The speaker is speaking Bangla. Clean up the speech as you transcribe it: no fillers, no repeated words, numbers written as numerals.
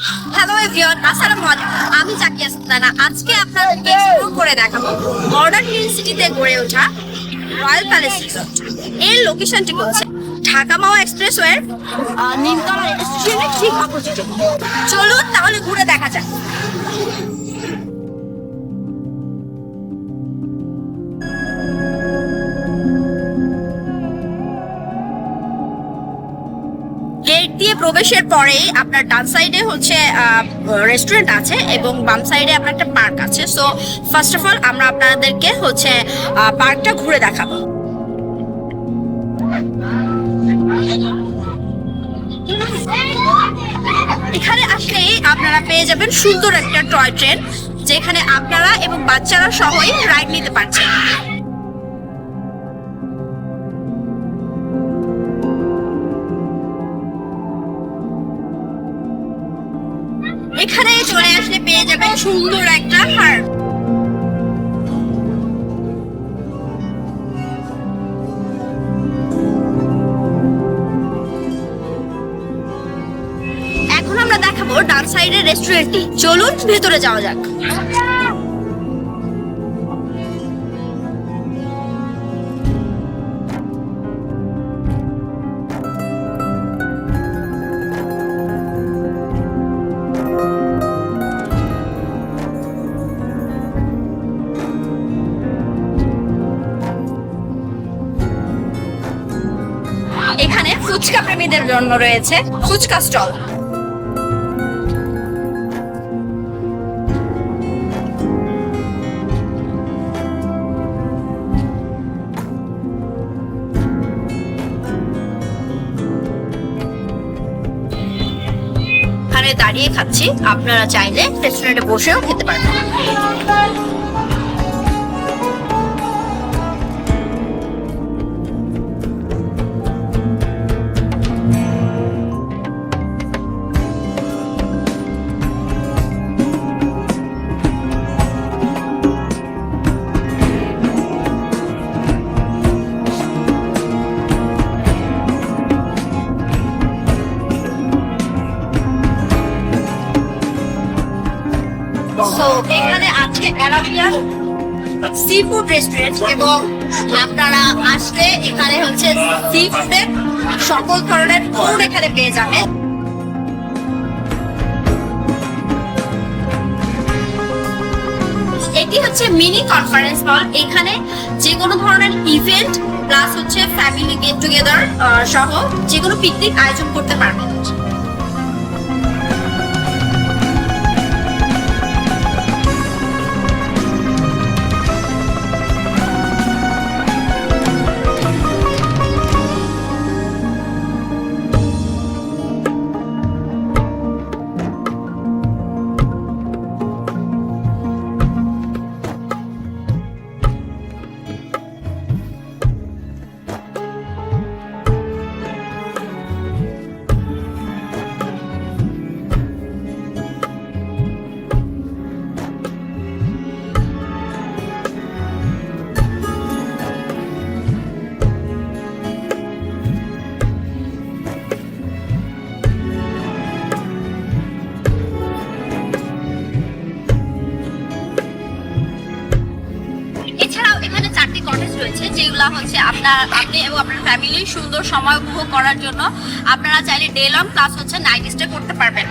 হ্যালো এভরিওয়ান, আসসালামু আলাইকুম। আমি জাকিয়া সুলতানা। আজকে আপনাদেরকে এক্সপ্লোর করে দেখাবো মডার্ন গ্রিন সিটিতে গড়ে ওঠা রয়্যাল প্যালেস রিসোর্ট। এর লোকেশনটি হচ্ছে ঢাকা মাওয়া এক্সপ্রেসওয়ের নিমতলা স্টেশনের ঠিক অপোজিটে। চলুন তাহলে ঘুরে দেখা যাক। গেট দিয়ে প্রবেশের পরে আপনার ডান সাইডে হচ্ছে রেস্টুরেন্ট আছে এবং বাম সাইডে আপনার একটা পার্ক আছে। সো ফার্স্ট অফ অল আমরা আপনাদেরকে হচ্ছে পার্কটা ঘুরে দেখাবো। এখানে আসলেই আপনারা পেয়ে যাবেন সুন্দর একটা টয় ট্রেন, যেখানে আপনারা এবং বাচ্চারা সহই রাইড নিতে পারছেন। এখানে চলে আসলে পেয়ে যাবেন সুন্দর একটা হার্ট। এখন আমরা দেখাবো ডান সাইডের রেস্টুরেন্টটি। চলুন ভেতরে যাওয়া যাক। এখানে ফুচকা প্রেমীদের জন্য রয়েছে ফুচকা স্টল। এখানে দাঁড়িয়ে খাচ্ছি, আপনারা চাইলে রেস্টুরেন্টে বসেও খেতে পারবেন। সো এখানে আছে অ্যারাবিয়ান সি ফুড রেস্টুরেন্ট এবং আপনারা আসলে এখানে হচ্ছে সি ফুডের সকল ধরনের ফুড এখানে পেয়ে যাবেন। এটি হচ্ছে মিনি কনফারেন্স হল। এখানে যে কোনো ধরনের ইভেন্ট প্লাস হচ্ছে ফ্যামিলি গেট টুগেদার সহ যে কোনো পিকনিক আয়োজন করতে পারবেন। এছাড়াও এখানে 4টি কটেজ রয়েছে, যেগুলো হচ্ছে আপনি এবং আপনার ফ্যামিলি সুন্দর সময় উপভোগ করার জন্য আপনারা চাইলে ডে লং প্লাস হচ্ছে নাইট স্টে করতে পারবেন।